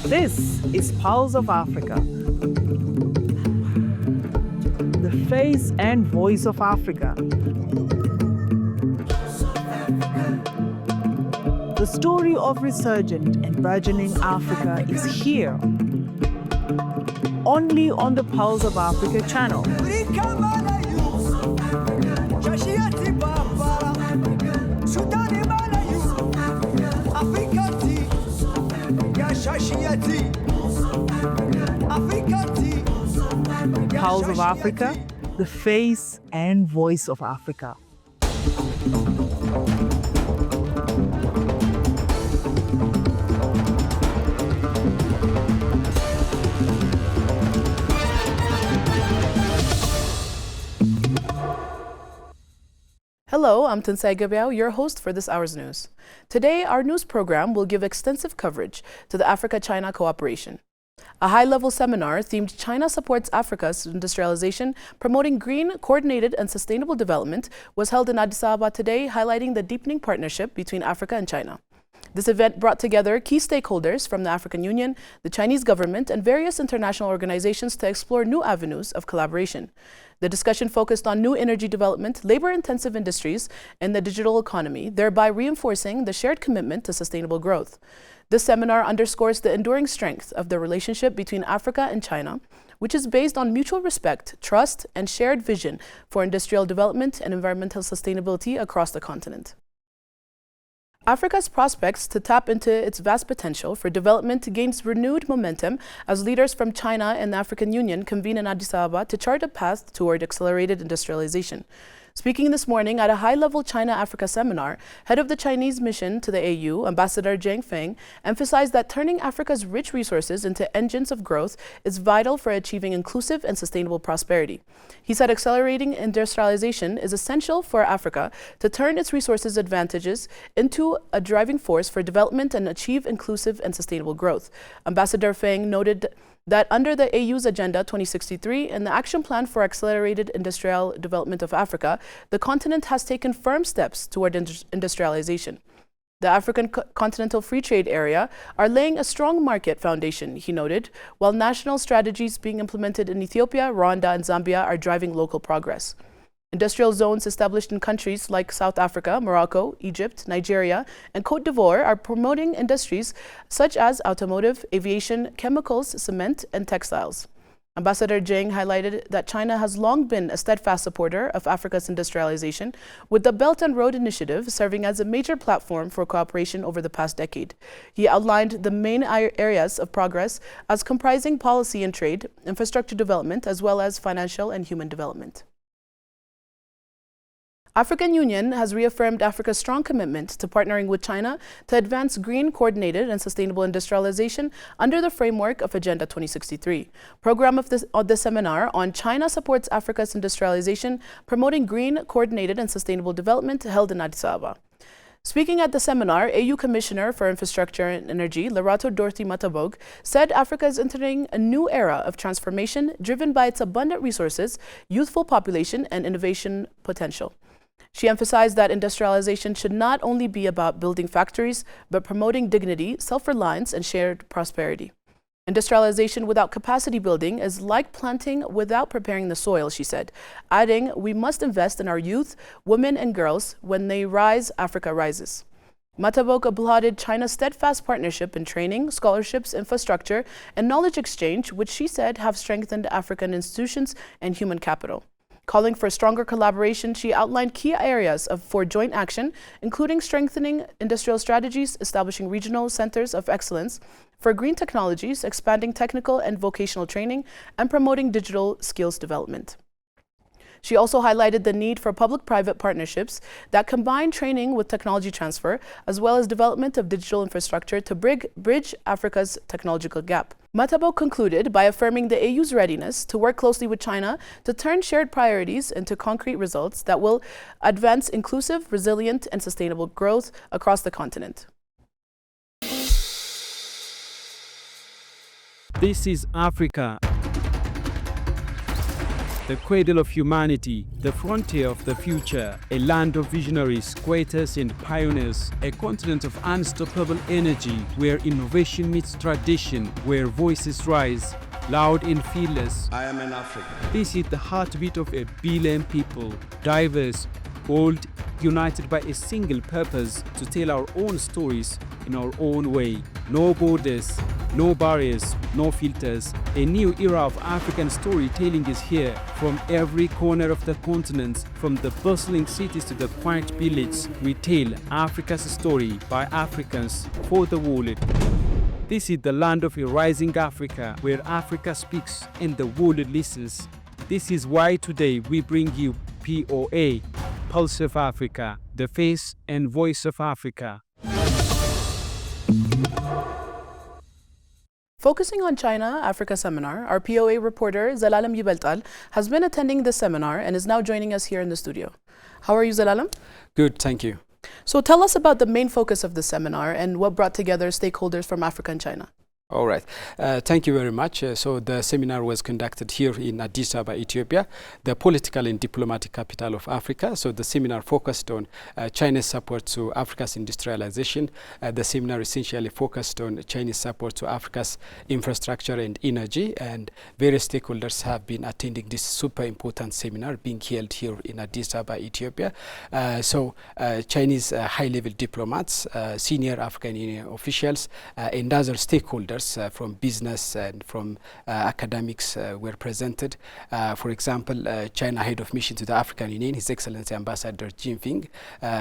This is Pulse of Africa, the face and voice of Africa. The story of resurgent and burgeoning Africa is here, only on the Pulse of Africa channel. Pulse of Africa, the face and voice of Africa. Hello, I'm Tensai Gabiao, your host for this hour's news. Today, our news program will give extensive coverage to the Africa-China cooperation. A high-level seminar themed China Supports Africa's Industrialization, Promoting Green, Coordinated and Sustainable Development was held in Addis Ababa today, highlighting the deepening partnership between Africa and China. This event brought together key stakeholders from the African Union, the Chinese government, and various international organizations to explore new avenues of collaboration. The discussion focused on new energy development, labor-intensive industries, and the digital economy, thereby reinforcing the shared commitment to sustainable growth. This seminar underscores the enduring strength of the relationship between Africa and China, which is based on mutual respect, trust, and shared vision for industrial development and environmental sustainability across the continent. Africa's prospects to tap into its vast potential for development gains renewed momentum as leaders from China and the African Union convene in Addis Ababa to chart a path toward accelerated industrialization. Speaking this morning at a high-level China-Africa seminar, head of the Chinese mission to the AU, Ambassador Jiang Feng, emphasized that turning Africa's rich resources into engines of growth is vital for achieving inclusive and sustainable prosperity. He said accelerating industrialization is essential for Africa to turn its resources advantages into a driving force for development and achieve inclusive and sustainable growth. Ambassador Feng noted that under the AU's Agenda 2063 and the Action Plan for Accelerated Industrial Development of Africa, the continent has taken firm steps toward industrialization. The African Continental Free Trade Area are laying a strong market foundation, he noted, while national strategies being implemented in Ethiopia, Rwanda, and Zambia are driving local progress. Industrial zones established in countries like South Africa, Morocco, Egypt, Nigeria, and Côte d'Ivoire are promoting industries such as automotive, aviation, chemicals, cement, and textiles. Ambassador Jiang highlighted that China has long been a steadfast supporter of Africa's industrialization, with the Belt and Road Initiative serving as a major platform for cooperation over the past decade. He outlined the main areas of progress as comprising policy and trade, infrastructure development, as well as financial and human development. African Union has reaffirmed Africa's strong commitment to partnering with China to advance green, coordinated, and sustainable industrialization under the framework of Agenda 2063. Program of the seminar on China Supports Africa's Industrialization, Promoting Green, Coordinated, and Sustainable Development held in Addis Ababa. Speaking at the seminar, AU Commissioner for Infrastructure and Energy, Lerato Dorothy Matabog, said Africa is entering a new era of transformation driven by its abundant resources, youthful population, and innovation potential. She emphasized that industrialization should not only be about building factories, but promoting dignity, self-reliance, and shared prosperity. Industrialization without capacity building is like planting without preparing the soil, she said, adding, we must invest in our youth, women, and girls. When they rise, Africa rises. Matabok applauded China's steadfast partnership in training, scholarships, infrastructure, and knowledge exchange, which she said have strengthened African institutions and human capital. Calling for stronger collaboration, she outlined key areas for joint action, including strengthening industrial strategies, establishing regional centers of excellence for green technologies, expanding technical and vocational training, and promoting digital skills development. She also highlighted the need for public-private partnerships that combine training with technology transfer, as well as development of digital infrastructure to bridge Africa's technological gap. Matabo concluded by affirming the AU's readiness to work closely with China to turn shared priorities into concrete results that will advance inclusive, resilient, and sustainable growth across the continent. This is Africa. the cradle of humanity, the frontier of the future, a land of visionaries, creators and pioneers, a continent of unstoppable energy where innovation meets tradition, where voices rise, loud and fearless. I am an African. This is the heartbeat of a billion people, diverse, bold, united by a single purpose to tell our own stories in our own way. No borders, no barriers, no filters. A new era of African storytelling is here. From every corner of the continent, from the bustling cities to the quiet villages, we tell Africa's story by Africans for the world. This is the land of a rising Africa, where Africa speaks and the world listens. This is why today we bring you POA, Pulse of Africa, the face and voice of Africa. Focusing on China Africa seminar, our POA reporter Zelalem Yubeltal has been attending this seminar and is now joining us here in the studio. How are you, Zelalem? Good, thank you. So tell us about the main focus of the seminar and what brought together stakeholders from Africa and China. All right. Thank you very much. So the seminar was conducted here in Addis Ababa, Ethiopia, the political and diplomatic capital of Africa. So the seminar focused on China's support to Africa's industrialization. The seminar essentially focused on Chinese support to Africa's infrastructure and energy, and various stakeholders have been attending this super important seminar being held here in Addis Ababa, Ethiopia. Chinese high-level diplomats, senior African Union officials, and other stakeholders from business and from academics were presented. For example, China head of mission to the African Union, His Excellency Ambassador Jinping,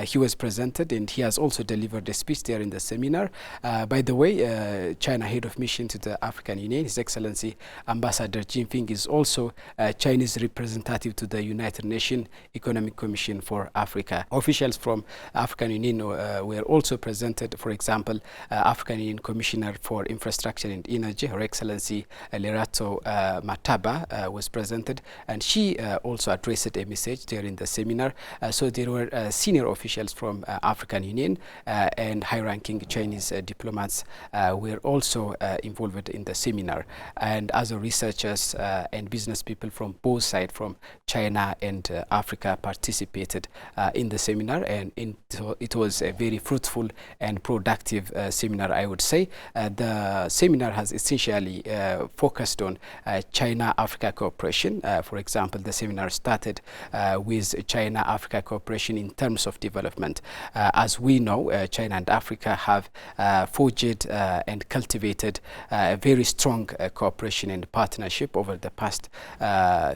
he was presented and he has also delivered a speech there in the seminar. By the way, China head of mission to the African Union, His Excellency Ambassador Jinping, is also Chinese representative to the United Nations Economic Commission for Africa. Officials from African Union were also presented. For example, African Union Commissioner for Infrastructure and Energy, Her Excellency Lerato Mataba, was presented, and she also addressed a message there in the seminar. So there were senior officials from African Union and high-ranking Chinese diplomats were also involved in the seminar, and other researchers and business people from both sides, from China and Africa, participated in the seminar, and it was a very fruitful and productive seminar, I would say. The seminar has essentially focused on China-Africa cooperation. For example, the seminar started with China-Africa cooperation in terms of development. As we know, China and Africa have forged and cultivated a very strong cooperation and partnership over the past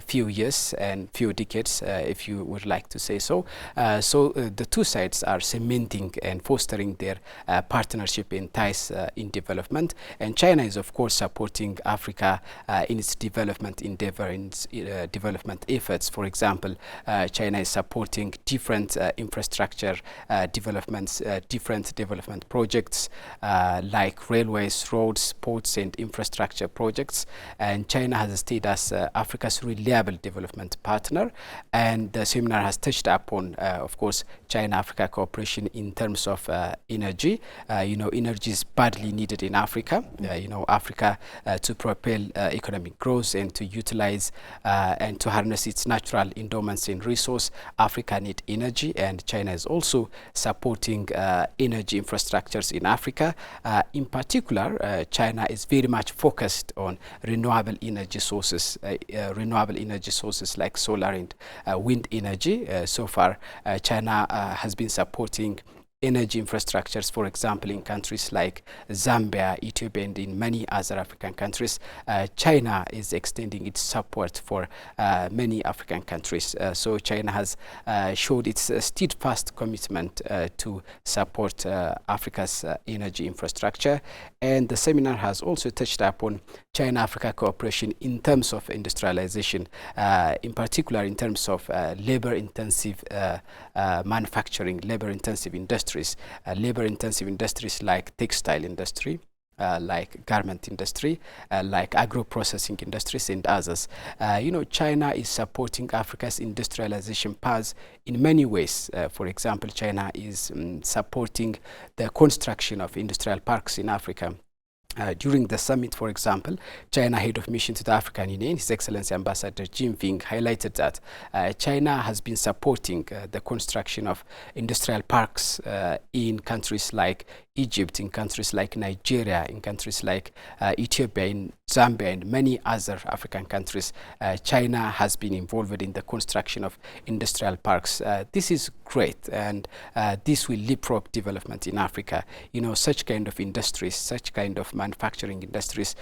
few years and few decades, if you would like to say so. The two sides are cementing and fostering their partnership and ties in development. And China is, of course, supporting Africa in its development endeavor, in its development efforts. For example, China is supporting different infrastructure developments, different development projects like railways, roads, ports, and infrastructure projects. And China has stayed as Africa's reliable development partner. And the seminar has touched upon, of course, China-Africa cooperation in terms of energy. Energy is badly needed in Africa. Africa to propel economic growth and to utilize and to harness its natural endowments and resource. Africa needs energy, and China is also supporting energy infrastructures in Africa. In particular, China is very much focused on renewable energy sources like solar and wind energy. So far, China has been supporting energy infrastructures, for example, in countries like Zambia, Ethiopia, and in many other African countries. China is extending its support for many African countries. So China has showed its steadfast commitment to support Africa's energy infrastructure. And the seminar has also touched upon China-Africa cooperation in terms of industrialization, in particular in terms of labor-intensive manufacturing, labor-intensive industries, labor-intensive industries like textile industry, like garment industry, like agro-processing industries and others. China is supporting Africa's industrialization paths in many ways. For example, China is supporting the construction of industrial parks in Africa. During the summit, for example, China head of mission to the African Union, His Excellency Ambassador Jinping, highlighted that China has been supporting the construction of industrial parks in countries like Egypt, in countries like Nigeria, in countries like Ethiopia, in Zambia, and many other African countries. China has been involved in the construction of industrial parks. This is great, and this will leapfrog development in Africa. You know, such kind of industries, such kind of manufacturing industries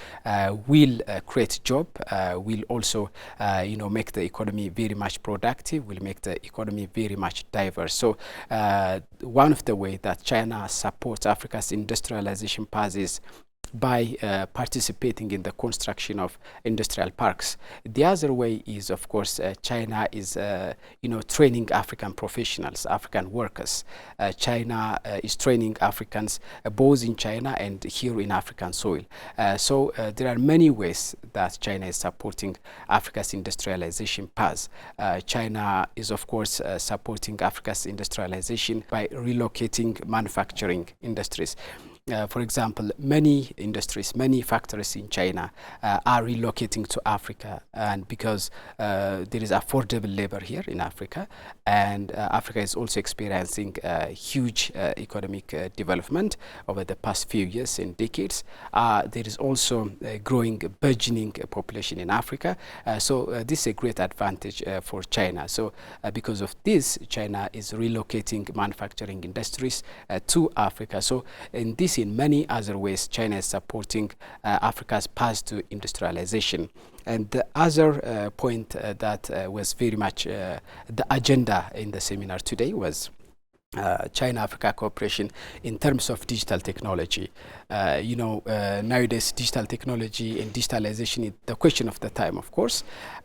will create job, will also make the economy very much productive, will make the economy very much diverse. So one of the way that China supports Africa's industrialization path is by participating in the construction of industrial parks. The other way is, of course, China is training African professionals, African workers. China is training Africans both in China and here in African soil. So there are many ways that China is supporting Africa's industrialization path. China is, of course, supporting Africa's industrialization by relocating manufacturing industries. For example, many industries, many factories in China are relocating to Africa, and because there is affordable labor here in Africa, and Africa is also experiencing huge economic development over the past few years and decades. There is also a growing, burgeoning population in Africa, so this is a great advantage for China. So because of this, China is relocating manufacturing industries to Africa. So in many other ways, China is supporting Africa's path to industrialization. And the other point that was very much the agenda in the seminar today was China-Africa cooperation in terms of digital technology. Nowadays digital technology and digitalization is the question of the time, of course,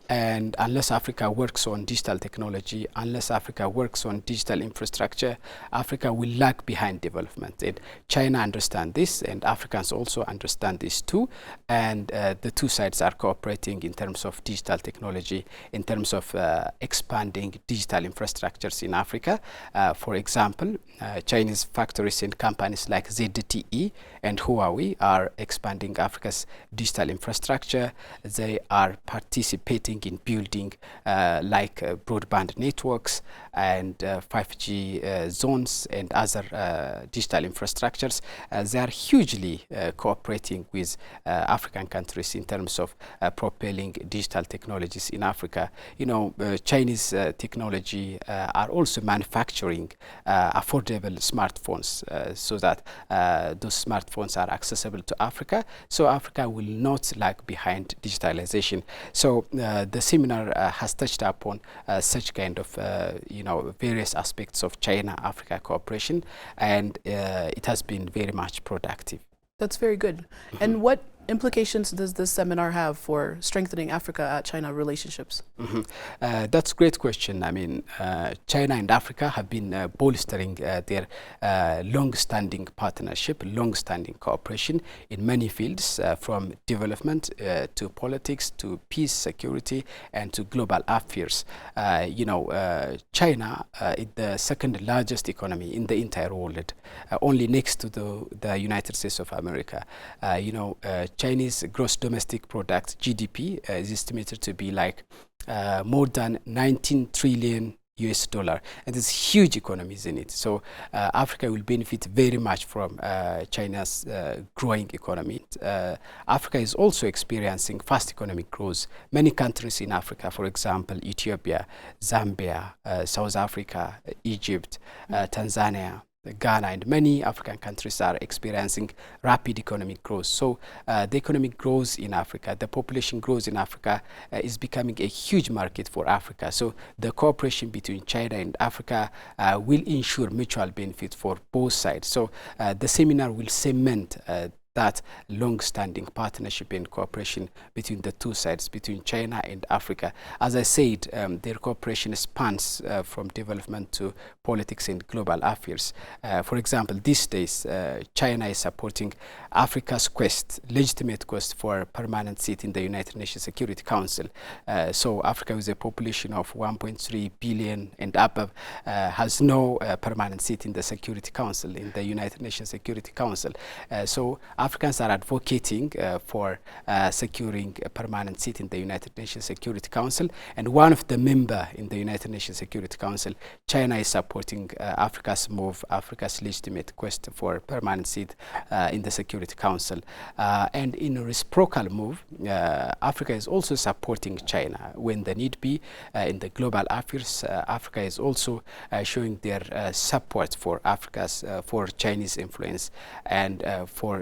and unless Africa works on digital technology, unless Africa works on digital infrastructure, Africa will lag behind development. And China understands this, and Africans also understand this too, and the two sides are cooperating in terms of digital technology, in terms of expanding digital infrastructures in Africa. For example, Chinese factories and companies like ZTE and Huawei are expanding Africa's digital infrastructure. They are participating in building broadband networks and 5G zones and other digital infrastructures. They are hugely cooperating with African countries in terms of propelling digital technologies in Africa. Chinese technology are also manufacturing affordable smartphones so that those smartphones are accessible to Africa, so Africa will not lag behind digitalization. So the seminar has touched upon such kind of various aspects of China-Africa cooperation, and it has been very much productive. That's very good. And what implications does this seminar have for strengthening Africa-China relationships? That's a great question. I mean, China and Africa have been bolstering their long-standing partnership, long-standing cooperation in many fields, from development to politics to peace, security, and to global affairs. China is the second largest economy in the entire world, only next to the United States of America. Chinese gross domestic product, GDP, is estimated to be like more than 19 trillion US dollar, and there's huge economies in it. So Africa will benefit very much from China's growing economy. Africa is also experiencing fast economic growth. Many countries in Africa, for example, Ethiopia, Zambia, South Africa, Egypt, Tanzania, Ghana, and many African countries are experiencing rapid economic growth. So the economic growth in Africa, the population growth in Africa is becoming a huge market for Africa. So the cooperation between China and Africa will ensure mutual benefit for both sides. So the seminar will cement that long-standing partnership and cooperation between the two sides, between China and Africa. As I said, their cooperation spans from development to politics and global affairs. For example, these days, China is supporting Africa's legitimate quest for a permanent seat in the United Nations Security Council. So Africa, with a population of 1.3 billion and above, has no permanent seat in the Security Council, in the United Nations Security Council. So Africans are advocating for securing a permanent seat in the United Nations Security Council, and one of the members in the United Nations Security Council, China is supporting Africa's move, Africa's legitimate quest for a permanent seat in the Security Council. And in a reciprocal move, Africa is also supporting China when the need be in the global affairs. Africa is also showing their support for Africa's for Chinese influence and for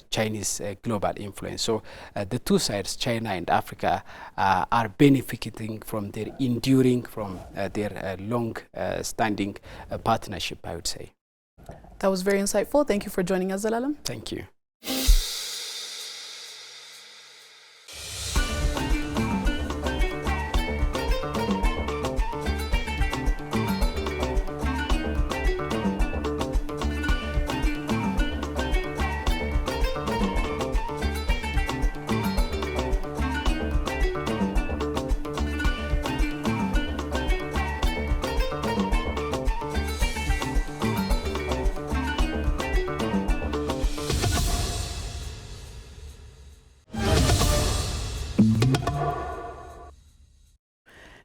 Chinese global influence. So the two sides, China and Africa, are benefiting from their enduring, from their long-standing partnership, I would say. That was very insightful. Thank you for joining us, Zelalem. Thank you.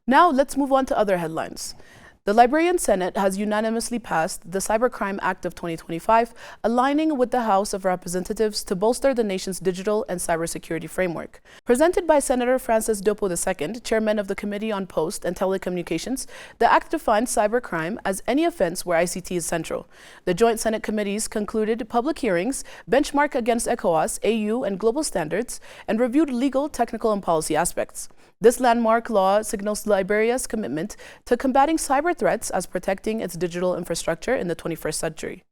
Now let's move on to other headlines. The Liberian Senate has unanimously passed the Cybercrime Act of 2025, aligning with the House of Representatives to bolster the nation's digital and cybersecurity framework. Presented by Senator Francis Dopo II, chairman of the Committee on Post and Telecommunications, the act defines cybercrime as any offense where ICT is central. The Joint Senate Committees concluded public hearings, benchmark against ECOWAS, AU, and global standards, and reviewed legal, technical, and policy aspects. This landmark law signals Liberia's commitment to combating cyber threats as protecting its digital infrastructure in the 21st century.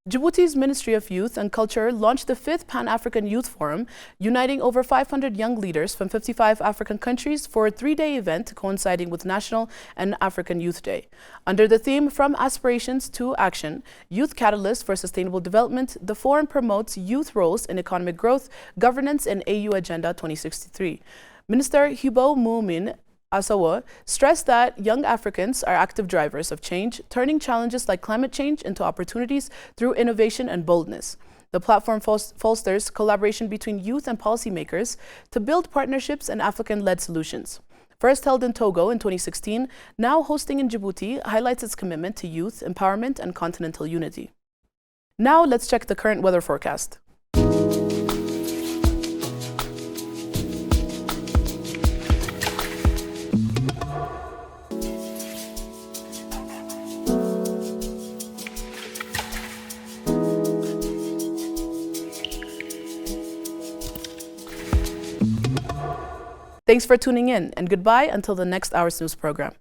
Djibouti's Ministry of Youth and Culture launched the 5th Pan-African Youth Forum, uniting over 500 young leaders from 55 African countries for a 3-day event coinciding with National and African Youth Day. Under the theme From Aspirations to Action, Youth Catalyst for Sustainable Development, the forum promotes youth roles in economic growth, governance, and AU Agenda 2063. Minister Hibo Mumin Asawa stressed that young Africans are active drivers of change, turning challenges like climate change into opportunities through innovation and boldness. The platform fosters collaboration between youth and policymakers to build partnerships and African-led solutions. First held in Togo in 2016, now hosting in Djibouti, highlights its commitment to youth empowerment and continental unity. Now let's check the current weather forecast. Thanks for tuning in, and goodbye until the next Hour's News program.